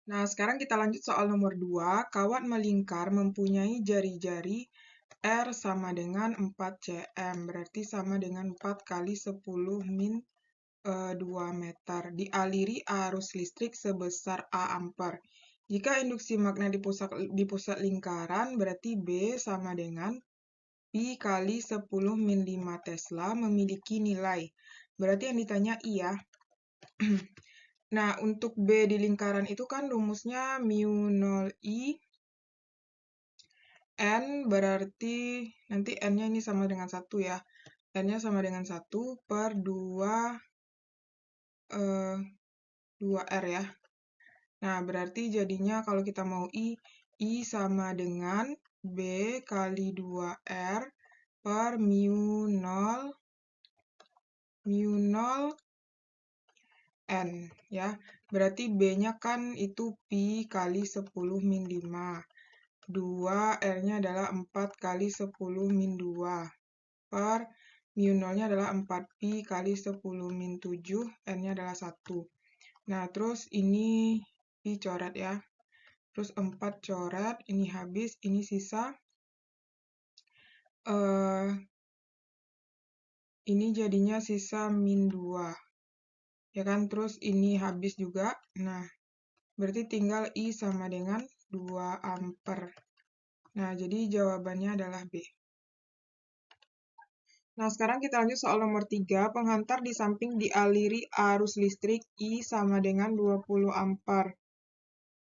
Nah, sekarang kita lanjut soal nomor 2. Kawat melingkar mempunyai jari-jari R sama dengan 4 cm, berarti sama dengan 4 kali 10 min 2 meter. Dialiri arus listrik sebesar A ampere. Jika induksi magnet di pusat lingkaran, berarti B sama dengan Pi kali 10 min 5 Tesla memiliki nilai. Berarti yang ditanya I ya. Nah, untuk B di lingkaran itu kan rumusnya mu 0 I N, berarti nanti N-nya ini sama dengan 1 ya. N-nya sama dengan 1 per 2R ya. Nah, berarti jadinya kalau kita mau I sama dengan B kali 2R per mu 0 N ya. Berarti B-nya kan itu Pi kali 10 min 5. 2R-nya adalah 4 kali 10 min 2 per mu 0-nya adalah 4 Pi kali 10 min 7, N-nya adalah 1. Nah, terus ini Pi coret ya. Terus 4 coret, ini habis, ini sisa. Ini jadinya sisa min 2. Ya kan, terus ini habis juga. Nah, berarti tinggal I sama dengan 2 ampere. Nah, jadi jawabannya adalah B. Nah, sekarang kita lanjut soal nomor 3. Penghantar di samping dialiri arus listrik I sama dengan 20 ampere.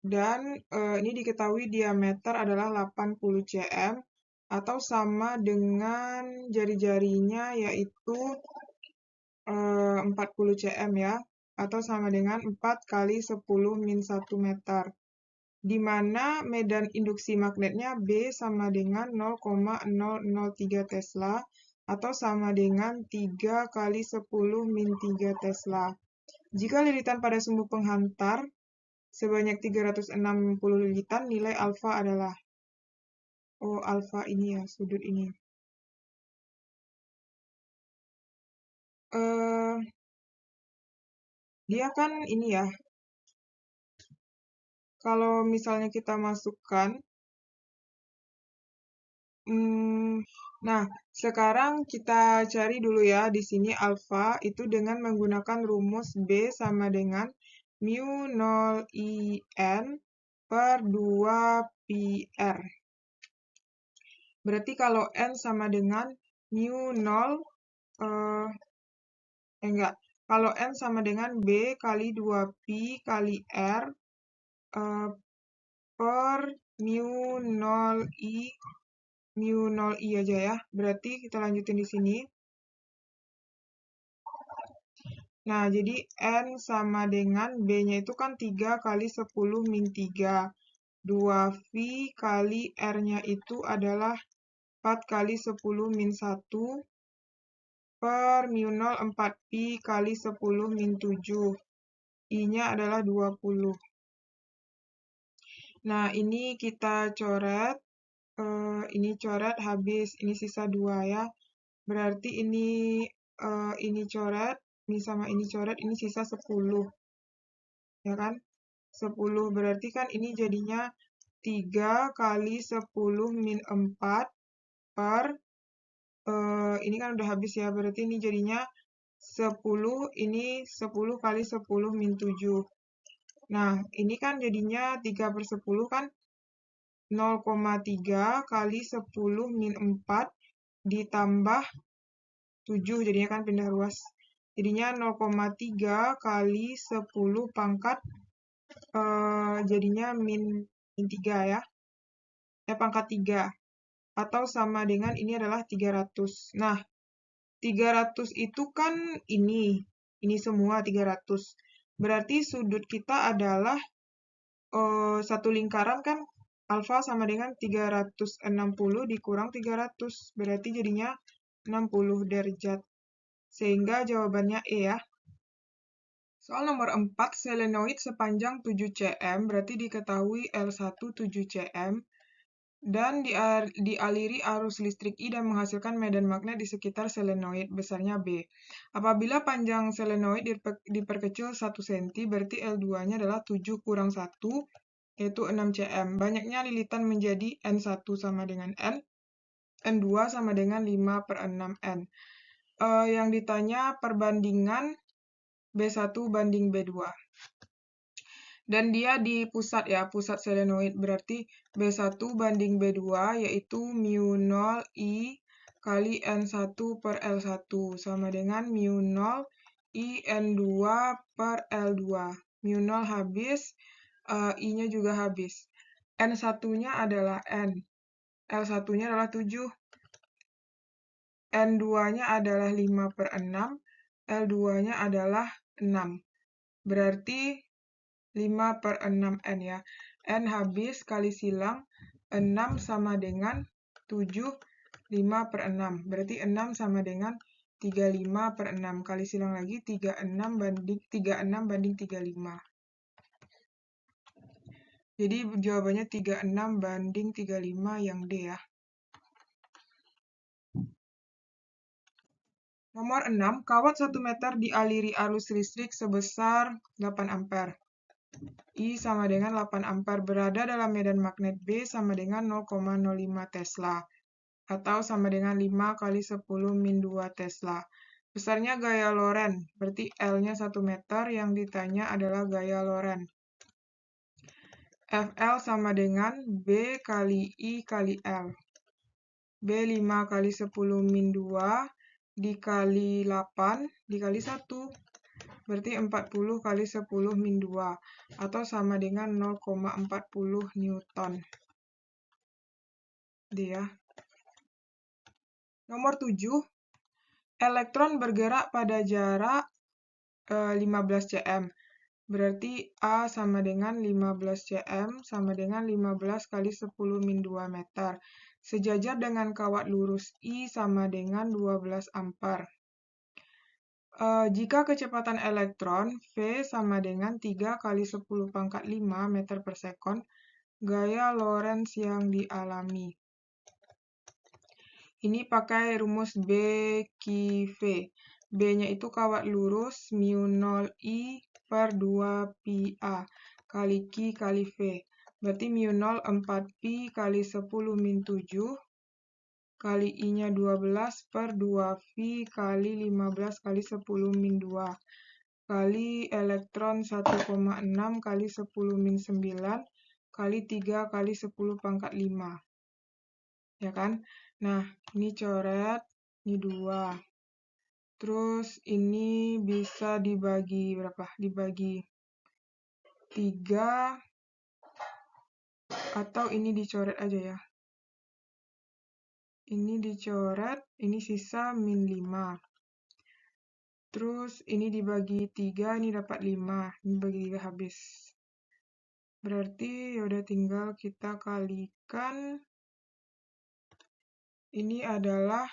Dan ini diketahui diameter adalah 80 cm atau sama dengan jari-jarinya yaitu 40 cm ya, atau sama dengan 4 kali 10 min 1 meter. Di mana medan induksi magnetnya B sama dengan 0,003 Tesla atau sama dengan 3 kali 10 min 3 Tesla. Jika lilitan pada sumbu penghantar sebanyak 360 lilitan, nilai alfa adalah, alfa ini ya, sudut ini. Dia kan ini ya, kalau misalnya kita masukkan, nah, sekarang kita cari dulu ya di sini alfa itu dengan menggunakan rumus B sama dengan mu 0 IN per 2 PR. Berarti kalau N sama dengan mu 0, enggak. Kalau N sama dengan B kali 2Pi kali R per mu 0I aja ya. Berarti kita lanjutin di sini. Nah, jadi N sama dengan B-nya itu kan 3 kali 10 min 3. 2V kali R-nya itu adalah 4 kali 10 min 1 per mu 0 4Pi kali 10 min 7. I-nya adalah 20. Nah, ini kita coret. Ini coret habis, ini sisa 2 ya. Berarti ini coret, ini sama ini coret, ini sisa 10. Ya kan? 10 berarti kan ini jadinya 3 kali 10 min 4 per, ini kan udah habis ya, berarti ini jadinya 10, ini 10 kali 10 min 7. Nah, ini kan jadinya 3 per 10 kan 0,3 kali 10 min 4 ditambah 7, jadinya kan pindah ruas. Jadinya 0,3 kali 10 pangkat, jadinya min 3 ya. Pangkat 3. Atau sama dengan ini adalah 300. Nah, 300 itu kan ini semua 300. Berarti sudut kita adalah satu lingkaran kan alfa sama dengan 360 dikurang 300. Berarti jadinya 60 derajat. Sehingga jawabannya E ya. Soal nomor 4, selenoid sepanjang 7 cm berarti diketahui L1 7 cm. dan dialiri arus listrik I dan menghasilkan medan magnet di sekitar selenoid, besarnya B. Apabila panjang selenoid diperkecil 1 cm, berarti L2-nya adalah 7 kurang 1, yaitu 6 cm. Banyaknya lilitan menjadi N1 sama dengan N, N2 sama dengan 5/6 N. Yang ditanya perbandingan B1 banding B2. Dan dia di pusat ya, pusat selenoid. Berarti B1 banding B2 yaitu mu 0 I kali N1 per L1 sama dengan mu 0 I N2 per L2. Mu 0 habis, I-nya juga habis. N1-nya adalah N. L1-nya adalah 7. N2-nya adalah 5/6. L2-nya adalah 6. Berarti 5/6 N ya. N habis kali silang, 6 sama dengan 7, 5/6. Berarti 6 sama dengan 35/6. Kali silang lagi, 36 banding 35. Jadi jawabannya 36 banding 35 yang D ya. Nomor 6, kawat 1 meter dialiri arus listrik sebesar 8 ampere. I sama dengan 8 ampere berada dalam medan magnet B sama dengan 0,05 Tesla atau sama dengan 5 kali 10 min 2 Tesla. Besarnya gaya Lorentz, berarti L-nya 1 meter, yang ditanya adalah gaya Lorentz. FL sama dengan B kali I kali L. B 5 kali 10 min 2 dikali 8 dikali 1. Berarti 40 kali 10 min 2 atau sama dengan 0,40 Newton. Dia. Nomor 7, elektron bergerak pada jarak 15 cm. Berarti A sama dengan 15 cm sama dengan 15 kali 10 min 2 meter. Sejajar dengan kawat lurus I sama dengan 12 ampere. Jika kecepatan elektron V sama dengan 3 kali 10 pangkat 5 meter per sekon, gaya Lorentz yang dialami. Ini pakai rumus B, Q, V. B-nya itu kawat lurus mu 0 I per 2 pi A kali Q kali V. Berarti mu 0 4 pi kali 10 min 7 kali I-nya 12 per 2 V kali 15 kali 10 min 2 kali elektron 1,6 kali 10 min 9 kali 3 kali 10 pangkat 5. Ya kan? Nah, ini coret, ini 2. Terus ini bisa dibagi berapa? Dibagi 3 atau ini dicoret aja ya. Ini dicoret, ini sisa min 5. Terus ini dibagi 3, ini dapat 5. Ini bagi 3 habis. Berarti yaudah tinggal kita kalikan. Ini adalah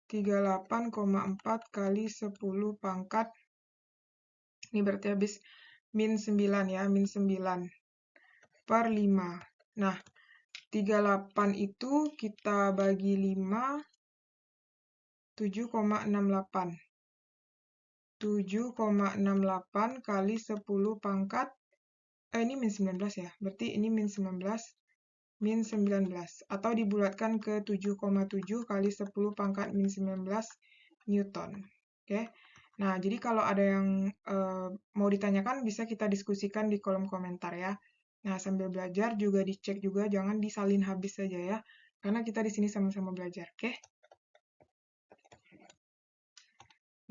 38,4 kali 10 pangkat. Ini berarti habis min 9 ya, min 9 per 5. Nah, 38 itu kita bagi 5, 7,68. 7,68 kali 10 pangkat, ini min 19 ya, berarti ini min 19, atau dibulatkan ke 7,7 kali 10 pangkat min 19 Newton. Oke. Nah, jadi kalau ada yang mau ditanyakan bisa kita diskusikan di kolom komentar ya. Nah, sambil belajar juga dicek juga, jangan disalin habis saja ya, karena kita di sini sama-sama belajar, oke?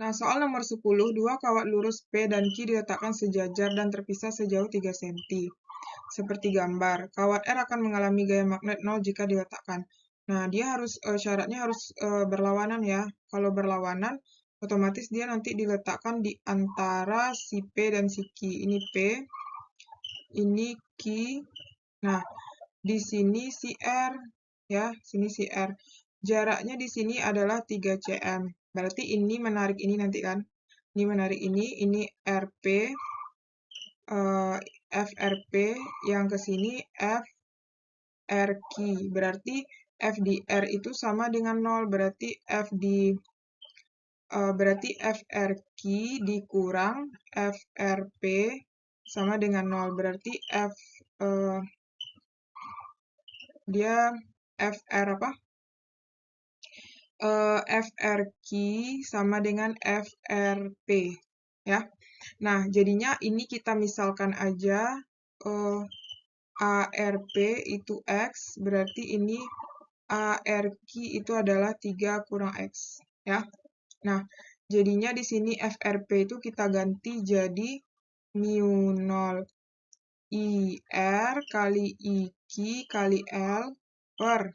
Nah, soal nomor 10, dua kawat lurus P dan Q diletakkan sejajar dan terpisah sejauh 3 cm. Seperti gambar, kawat R akan mengalami gaya magnet 0 jika diletakkan. Nah, dia harus syaratnya harus berlawanan ya. Kalau berlawanan, otomatis dia nanti diletakkan di antara si P dan si Q. Ini P, ini Q. Nah, di sini si R ya, sini si R. Jaraknya di sini adalah 3 cm. Berarti ini menarik ini nanti kan. Ini menarik ini RP, FRP, yang ke sini FRQ. Berarti F di R itu sama dengan 0. Berarti FRQ dikurang FRP sama dengan 0. Berarti dia FR apa? FRQ sama dengan FRP, ya. Nah, jadinya ini kita misalkan aja ARP itu X, berarti ini ARQ itu adalah 3 kurang X, ya. Nah, jadinya di sini FRP itu kita ganti jadi mu 0 IR kali IQ kali L per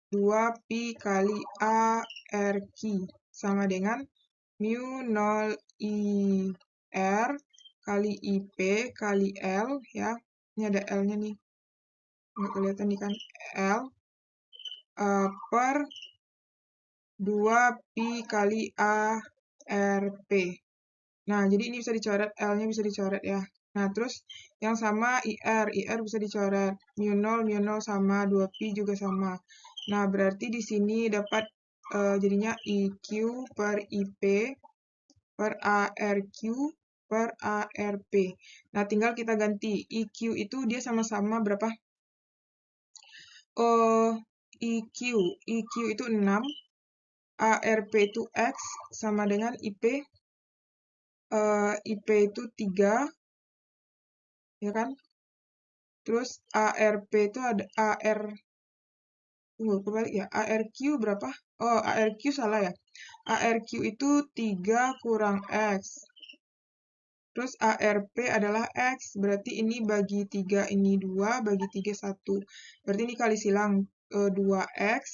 2pi kali ARQ sama dengan mu 0 IR kali IP kali L, ya. Ini ada L-nya nih. Nggak kelihatan nih kan, L per 2pi kali ARP. Nah, jadi ini bisa dicoret, L-nya bisa dicoret ya. Nah, terus yang sama IR bisa dicoret. Mu 0 sama, 2pi juga sama. Nah, berarti di sini dapat jadinya IQ per IP per ARQ per ARP. Nah, tinggal kita ganti. IQ itu dia sama-sama berapa? IQ itu 6, ARP itu X sama dengan IP itu 3, ya kan? Terus ARP itu ada kebalik ya, ARQ berapa? Oh, ARQ salah ya. ARQ itu 3 kurang X. Terus ARP adalah X, berarti ini bagi 3, ini 2, bagi 3, 1. Berarti ini kali silang 2X.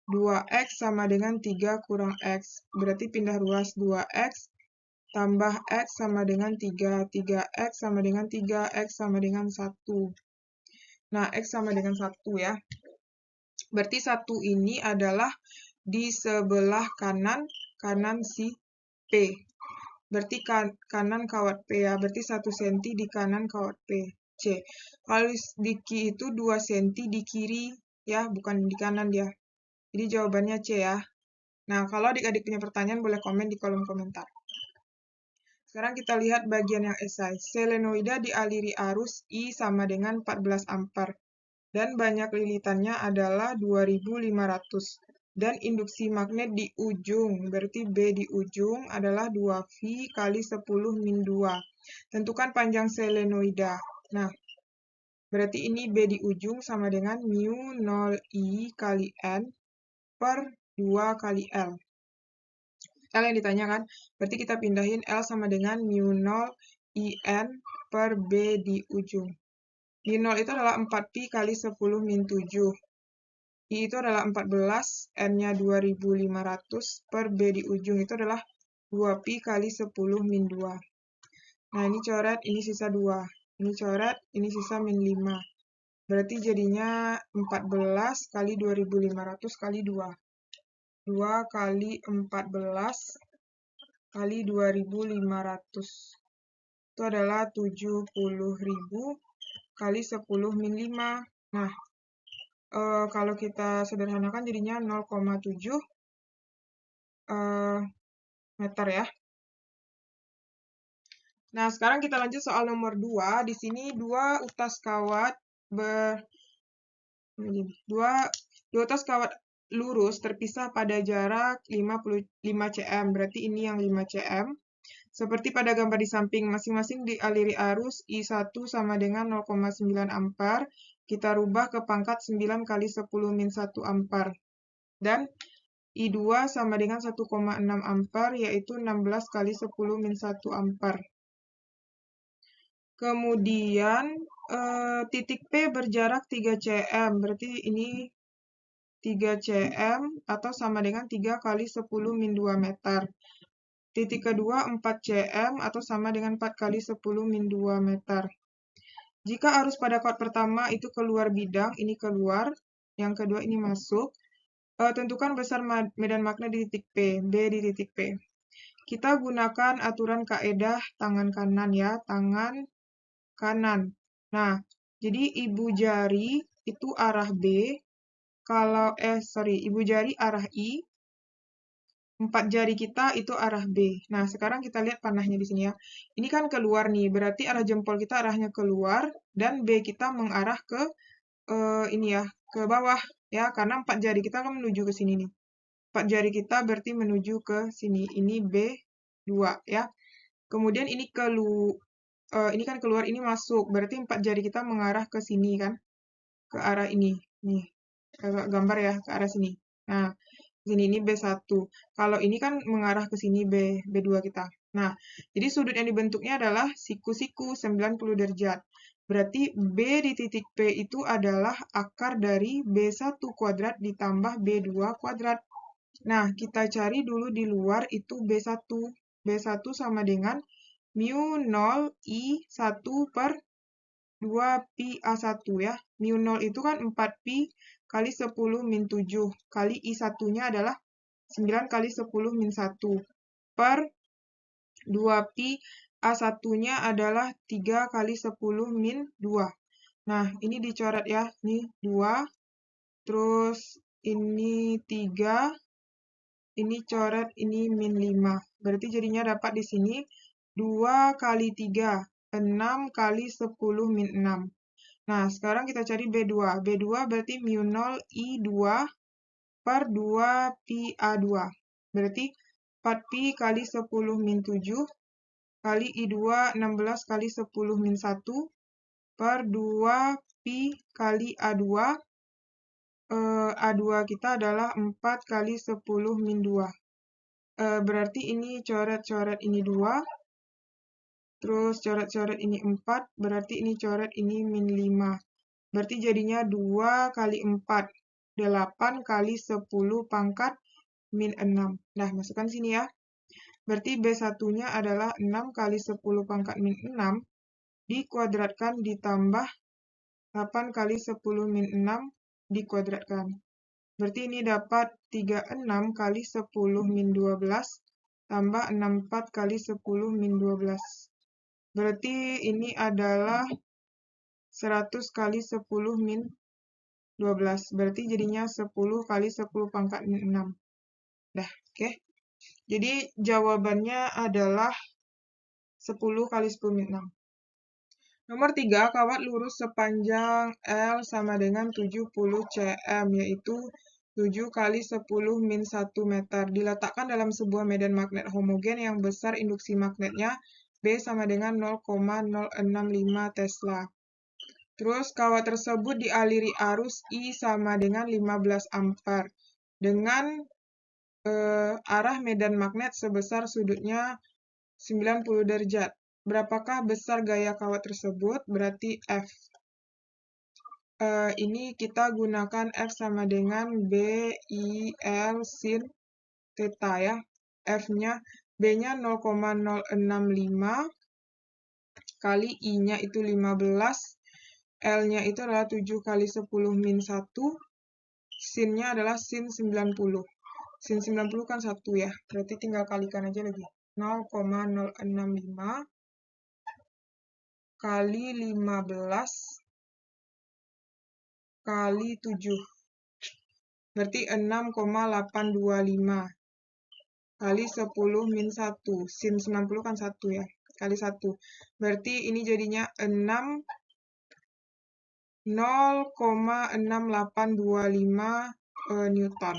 2X sama dengan 3 kurang X. Berarti pindah ruas 2X tambah X sama dengan 3. 3X sama dengan 3, X sama dengan 1. Nah, X sama dengan 1 ya. Berarti 1 ini adalah di sebelah kanan si P. Berarti kanan kawat P ya. Berarti 1 cm di kanan kawat P. C. Kalau di Q itu 2 cm di kiri ya, bukan di kanan dia. Jadi jawabannya C ya. Nah, kalau adik-adik punya pertanyaan boleh komen di kolom komentar. Sekarang kita lihat bagian yang esai. Selenoida dialiri arus I sama dengan 14 ampere dan banyak lilitannya adalah 2500. Dan induksi magnet di ujung, berarti B di ujung adalah 2V kali 10 min 2. Tentukan panjang selenoida. Nah, berarti ini B di ujung sama dengan mu 0I kali N per 2 kali L. L yang ditanyakan, berarti kita pindahin L sama dengan mu 0 IN per B di ujung. Mu 0 itu adalah 4pi kali 10 min 7. I itu adalah 14, N-nya 2500 per B di ujung itu adalah 2pi kali 10 min 2. Nah, ini coret, ini sisa 2. Ini coret, ini sisa min 5. Berarti jadinya 14 kali 2500 kali 2. 2 kali 14 kali 2500. Itu adalah 70.000 kali 10 min 5. Nah, kalau kita sederhanakan jadinya 0,7 meter ya. Nah, sekarang kita lanjut soal nomor 2. Di sini dua utas kawat lurus terpisah pada jarak 55 cm. Berarti ini yang 5 cm. Seperti pada gambar di samping, masing-masing dialiri arus I1 sama dengan 0,9 ampere. Kita rubah ke pangkat 9 kali 10 min 1 ampere. Dan I2 sama dengan 1,6 ampere, yaitu 16 kali 10 min 1 ampere. Kemudian, titik P berjarak 3 cm. Berarti ini 3 cm atau sama dengan 3 kali 10 min 2 meter. Titik kedua 4 cm atau sama dengan 4 kali 10 min 2 meter. Jika arus pada kawat pertama itu keluar bidang, ini keluar. Yang kedua ini masuk. Tentukan besar medan magnet di titik P, B di titik P. Kita gunakan aturan kaedah tangan kanan ya, tangan kanan. Nah, Jadi ibu jari itu arah B, ibu jari arah I, 4 jari kita itu arah B. Nah, sekarang kita lihat panahnya di sini ya. Ini kan keluar nih, berarti arah jempol kita arahnya keluar, dan B kita mengarah ke ini ya, ke bawah ya, karena 4 jari kita kan menuju ke sini nih. 4 jari kita berarti menuju ke sini. Ini B2 ya. Kemudian ini ini kan keluar, ini masuk. Berarti 4 jari kita mengarah ke sini kan. Ke arah ini. Nih, agak gambar ya, ke arah sini. Nah, sini ini B1. Kalau ini kan mengarah ke sini B2 kita. Nah, jadi sudut yang dibentuknya adalah siku-siku 90 derajat. Berarti B di titik P itu adalah akar dari B1 kuadrat ditambah B2 kuadrat. Nah, kita cari dulu di luar itu B1. B1 sama dengan mu 0 I1 per 2 pi A1 ya. Mu 0 itu kan 4 pi kali 10 min 7 kali I1-nya adalah 9 kali 10 min 1 per 2 pi A1-nya adalah 3 kali 10 min 2. Nah, ini dicoret ya. Ini 2, terus ini 3, ini coret, ini min 5. Berarti jadinya dapat di sini 2 kali 3, 6 kali 10 min 6. Nah, sekarang kita cari B2. B2 berarti mu 0 I2 per 2 pi A2. Berarti 4 pi kali 10 min 7 kali I2 16 kali 10 min 1 per 2 pi kali A2. A2 kita adalah 4 kali 10 min 2. Berarti ini coret-coret ini 2. Terus coret-coret ini 4. Berarti ini coret ini min 5. Berarti jadinya 2 kali 4. 8 kali 10 pangkat min 6. Nah, masukkan sini ya. Berarti B1-nya adalah 6 kali 10 pangkat min 6 dikuadratkan ditambah 8 kali 10 min 6 dikuadratkan. Berarti ini dapat 36 kali 10 min 12 tambah 64 kali 10 min 12. Berarti ini adalah 100 kali 10 min 12. Berarti jadinya 10 kali 10 pangkat min 6. Dah, oke. Jadi jawabannya adalah 10 kali 10 min 6. Nomor 3, kawat lurus sepanjang L sama dengan 70 cm, yaitu 7 kali 10 min 1 meter. Diletakkan dalam sebuah medan magnet homogen yang besar induksi magnetnya B sama dengan 0,065 Tesla. Terus kawat tersebut dialiri arus I sama dengan 15 ampere dengan arah medan magnet sebesar sudutnya 90 derajat. Berapakah besar gaya kawat tersebut? Berarti F. Ini kita gunakan F sama dengan BIL sin theta ya. F-nya, B-nya 0,065 kali I-nya itu 15, L-nya itu adalah 7 kali 10 min 1, sin-nya adalah sin 90. Sin 90 kan 1 ya, berarti tinggal kalikan aja lagi. 0,065 kali 15 kali 7. Berarti 6,825 kali 10 min 1. Sin 90 kan 1 ya, kali 1. Berarti ini jadinya 0,6825 Newton.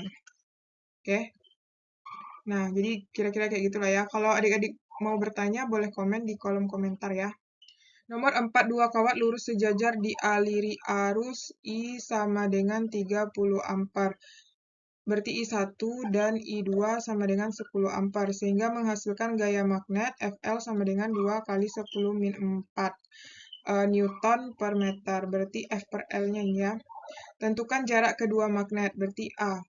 Oke. Nah, jadi kira-kira kayak gitulah ya. Kalau adik-adik mau bertanya, boleh komen di kolom komentar ya. Nomor 4, dua kawat lurus sejajar dialiri arus I sama dengan 30 ampere. Berarti I1 dan I2 sama dengan 10 ampere, sehingga menghasilkan gaya magnet FL sama dengan 2 kali 10 min 4 Newton per meter. Berarti F per L-nya ini ya. Tentukan jarak kedua magnet, berarti A.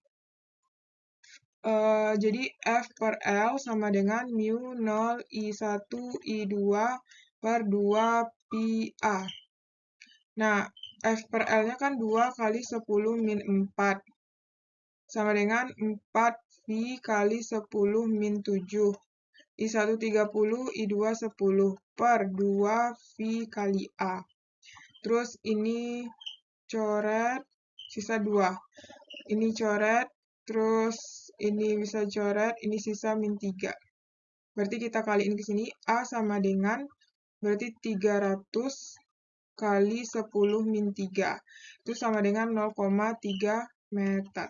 Jadi F per L sama dengan mu 0 I1 I2 per 2 pi A. Nah, F per L-nya kan 2 kali 10 min 4. Sama dengan 4 pi kali 10 min 7. I1 30, I2 10 per 2 pi kali A. Terus ini coret, sisa 2. Ini coret, terus ini bisa coret, ini sisa min 3. Berarti kita kaliin ke sini, A sama dengan, berarti 300 kali 10 min 3. Itu sama dengan 0,3 meter.